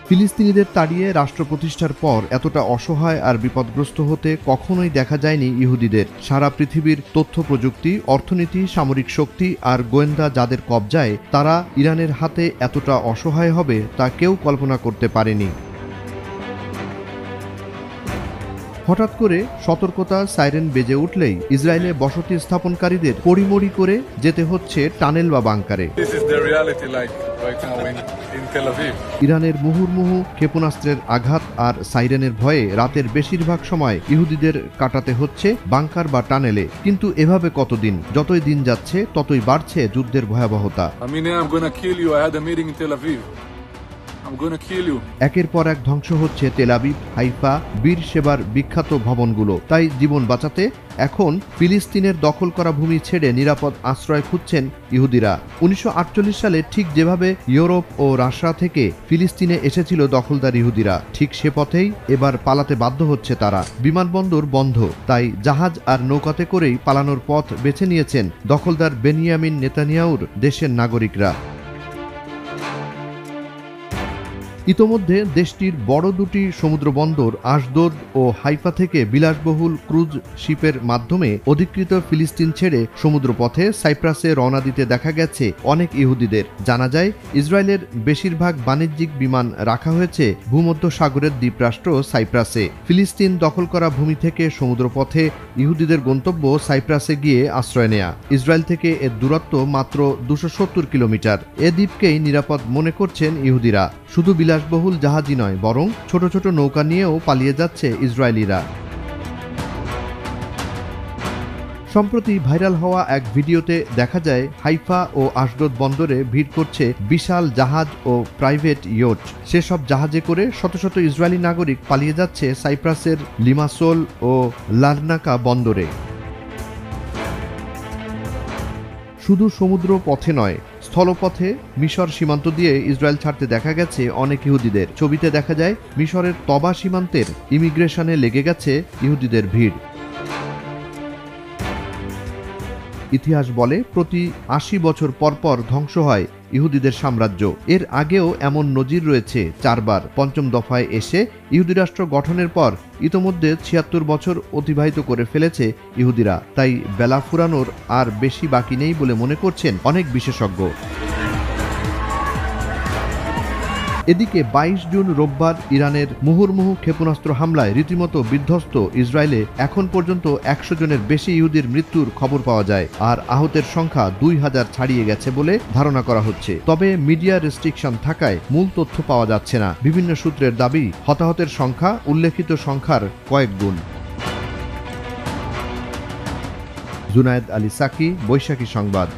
ফিলিস্তিনিদের তাড়িয়ে রাষ্ট্র প্রতিষ্ঠার পর এতটা অসহায় আর বিপদগ্রস্ত হতে কখনোই দেখা যায়নি ইহুদিদের। সারা পৃথিবীর তথ্য প্রযুক্তি, অর্থনীতি, সামরিক শক্তি আর গোয়েন্দা যাদের কবজায়, তারা ইরানের হাতে এতটা অসহায় হবে তা কেউ কল্পনা করতে পারেনি। হঠাৎ করে সতর্কতা সাইরেন বেজে উঠলেই ইসরায়েলে বসতি স্থাপনকারীদের পড়িমড়ি করে যেতে হচ্ছে টানেল বা বাংকারে। ইরানের মুহুর্মুহু ক্ষেপণাস্ত্রের আঘাত আর সাইরেনের ভয়ে রাতের বেশিরভাগ সময় ইহুদিদের কাটাতে হচ্ছে বাংকার বা টানেলে। কিন্তু এভাবে কতদিন? যতই দিন যাচ্ছে ততই বাড়ছে যুদ্ধের ভয়াবহতা। একের পর এক ধ্বংস হচ্ছে তেল আবিব, হাইফা, বীর সেবার বিখ্যাত ভবনগুলো। তাই জীবন বাঁচাতে এখন ফিলিস্তিনের দখল করা ভূমি ছেড়ে নিরাপদ আশ্রয় খুঁজছেন ইহুদিরা। 1948 সালে ঠিক যেভাবে ইউরোপ ও রাশিয়া থেকে ফিলিস্তিনে এসেছিল দখলদার ইহুদিরা, ঠিক সে পথেই এবার পালাতে বাধ্য হচ্ছে তারা। বিমানবন্দর বন্ধ, তাই জাহাজ আর নৌকাতে করেই পালানোর পথ বেছে নিয়েছেন দখলদার বেনিয়ামিন নেতানিয়াহুর দেশের নাগরিকরা। ইতোমধ্যে দেশটির বড় দুটি সমুদ্র বন্দর আশদোদ ও হাইফা থেকে বিলাসবহুল ক্রুজ শিপের মাধ্যমে অধিকৃত ফিলিস্তিন ছেড়ে সমুদ্রপথে সাইপ্রাসে রওনা দিতে দেখা গেছে অনেক ইহুদিদের। জানা যায়, ইসরায়েলের বেশিরভাগ বাণিজ্যিক বিমান রাখা হয়েছে ভূমধ্য সাগরের দ্বীপরাষ্ট্র সাইপ্রাসে। ফিলিস্তিন দখল করা ভূমি থেকে সমুদ্রপথে ইহুদিদের গন্তব্য সাইপ্রাসে গিয়ে আশ্রয় নেয়া। ইসরায়েল থেকে এর দূরত্ব মাত্র 270 কিলোমিটার। এ দ্বীপকেই নিরাপদ মনে করছেন ইহুদিরা। শুধু বিলাসবহুল জাহাজই নয়, বরং ছোট ছোট নৌকা নিয়েও পালিয়ে যাচ্ছে ইসরায়েলিরা। সম্প্রতি ভাইরাল হওয়া এক ভিডিওতে দেখা যায় হাইফা ও আশদোদ বন্দরে ভিড় করছে বিশাল জাহাজ ও প্রাইভেট ইয়ট। সেসব জাহাজে করে শত শত ইসরায়েলি নাগরিক পালিয়ে যাচ্ছে সাইপ্রাসের লিমাসোল ও লারনাকা বন্দরে। শুধু সমুদ্র পথে নয়, স্থলপথে মিশর সীমান্ত দিয়ে ইসরায়েল ছাড়তে দেখা গেছে অনেক ইহুদিদের। ছবিতে দেখা যায় মিশরের তবা সীমান্তের ইমিগ্রেশনে লেগে গেছে ইহুদিদের ভিড়। ইতিহাস বলে প্রতি 80 বছর পর ধ্বংস হয় ইহুদিদের সাম্রাজ্য। এর আগেও এমন নজির রয়েছে 4 বার। পঞ্চম দফায় এসে ইহুদি রাষ্ট্র গঠনের পর ইতোমধ্যে 76 বছর অতিবাহিত করে ফেলেছে ইহুদিরা। তাই বেলা ফুরানোর আর বেশি বাকি নেই বলে মনে করছেন অনেক বিশেষজ্ঞ। এদিকে 22 জুন রোববার ইরানের মুহুর্মুহু ক্ষেপণাস্ত্র হামলায় রীতিমতো বিধ্বস্ত ইসরায়েলে এখন পর্যন্ত 100 জনের বেশি ইহুদির মৃত্যুর খবর পাওয়া যায়, আর আহতের সংখ্যা 2000 ছাড়িয়ে গেছে বলে ধারণা করা হচ্ছে। তবে মিডিয়া রেস্ট্রিকশন থাকায় মূল তথ্য পাওয়া যাচ্ছে না। বিভিন্ন সূত্রের দাবি, হতাহতের সংখ্যা উল্লেখিত সংখ্যার কয়েক গুণ। জুনায়েদ আলী সাকি, বৈশাখী সংবাদ।